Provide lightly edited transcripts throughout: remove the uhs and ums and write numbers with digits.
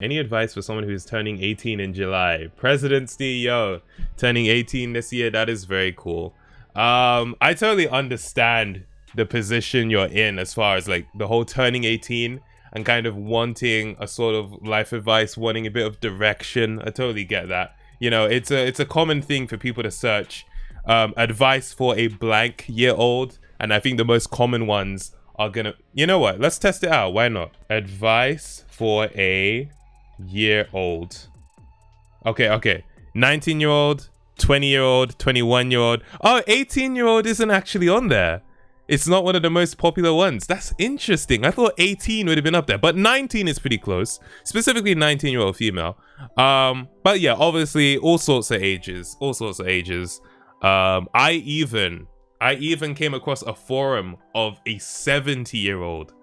Any advice for someone who's turning 18 in July? President CEO turning 18 this year. That is very cool. I totally understand the position you're in as far as like the whole turning 18 and kind of wanting a sort of life advice, wanting a bit of direction. I totally get that. You know, it's a common thing for people to search advice for a blank year old, and I think the most common ones are gonna, you know what, let's test it out. Why not? Advice for a year old. Okay, 19-year-old, 20-year-old, 21-year-old. Oh, 18-year-old isn't actually on there. It's not one of the most popular ones. That's interesting. I thought 18 would have been up there, but 19 is pretty close, specifically 19-year-old female. But yeah, obviously all sorts of ages. I even came across a forum of a 70-year-old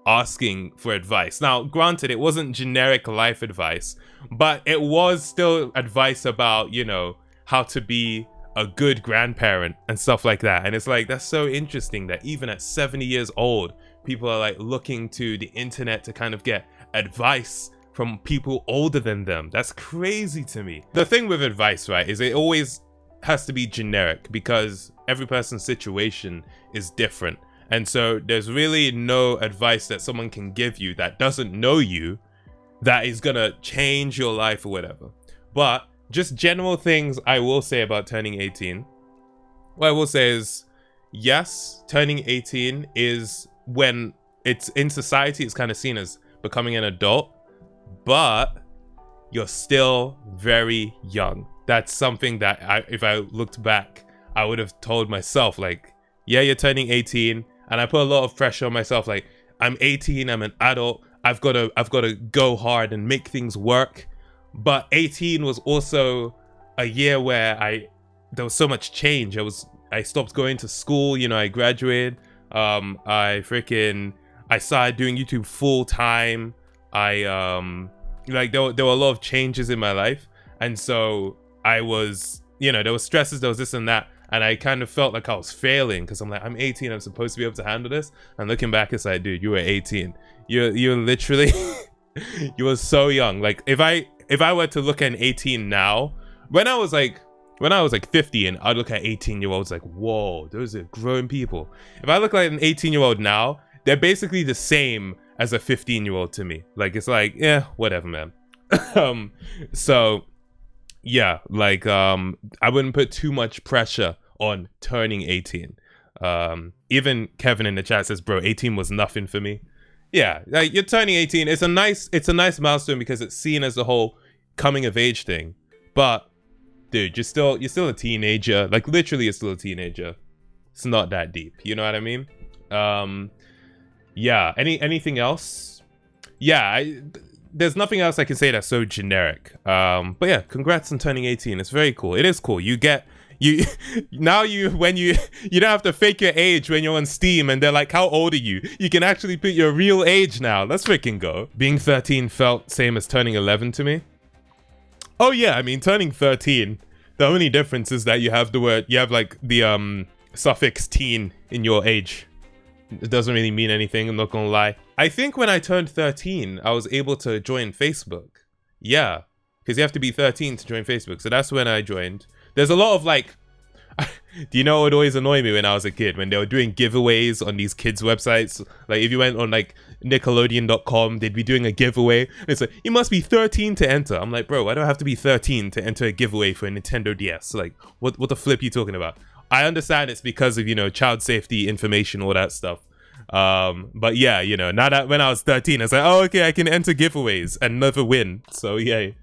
asking for advice. Now, granted, it wasn't generic life advice, but it was still advice about, you know, how to be a good grandparent and stuff like that. And it's like, that's so interesting that even at 70 years old, people are like looking to the internet to kind of get advice from people older than them. That's crazy to me. The thing with advice, right, is it always has to be generic because every person's situation is different. And so there's really no advice that someone can give you that doesn't know you that is gonna change your life or whatever. But just general things I will say about turning 18. What I will say is, yes, turning 18 is when it's in society, it's kind of seen as becoming an adult, but you're still very young. That's something that if I looked back, I would have told myself, like, yeah, you're turning 18. And I put a lot of pressure on myself, like, I'm 18, I'm an adult, I've got to go hard and make things work. But 18 was also a year where there was so much change. I stopped going to school, you know, I graduated. I started doing YouTube full time. Like there were a lot of changes in my life. And so I was, you know, there was stresses, there was this and that. And I kind of felt like I was failing because I'm like, I'm 18, I'm supposed to be able to handle this. And looking back, it's like, dude, you were 18. You're literally, you were so young. Like if I were to look at an 18 now, when I was like 50 and I'd look at 18-year-olds like, whoa, those are grown people. If I look like an 18-year-old now, they're basically the same as a 15-year-old to me. Like, it's like, yeah, whatever, man. So yeah, like I wouldn't put too much pressure on turning 18. Even Kevin in the chat says, bro, 18 was nothing for me. Yeah, like you're turning 18. It's a nice milestone because it's seen as the whole coming of age thing. But dude, you're still a teenager. Like literally you're still a teenager. It's not that deep. You know what I mean? Yeah, anything else? Yeah, there's nothing else I can say that's so generic. But yeah, congrats on turning 18. It's very cool. It is cool. You don't have to fake your age when you're on Steam and they're like, how old are you? You can actually put your real age now. Let's freaking go. Being 13 felt same as turning 11 to me. Oh yeah, I mean turning 13. The only difference is that you have like the suffix teen in your age. It doesn't really mean anything, I'm not gonna lie. I think when I turned 13, I was able to join Facebook. Yeah, because you have to be 13 to join Facebook. So that's when I joined. There's a lot of like, do you know what would always annoy me when I was a kid? When they were doing giveaways on these kids' websites. Like if you went on like Nickelodeon.com, they'd be doing a giveaway. And it's like, you must be 13 to enter. I'm like, bro, why do I have to be 13 to enter a giveaway for a Nintendo DS? Like, what the flip are you talking about? I understand it's because of, you know, child safety information, all that stuff. But yeah, you know, now that when I was 13, I was like, oh, okay, I can enter giveaways and never win. So yay.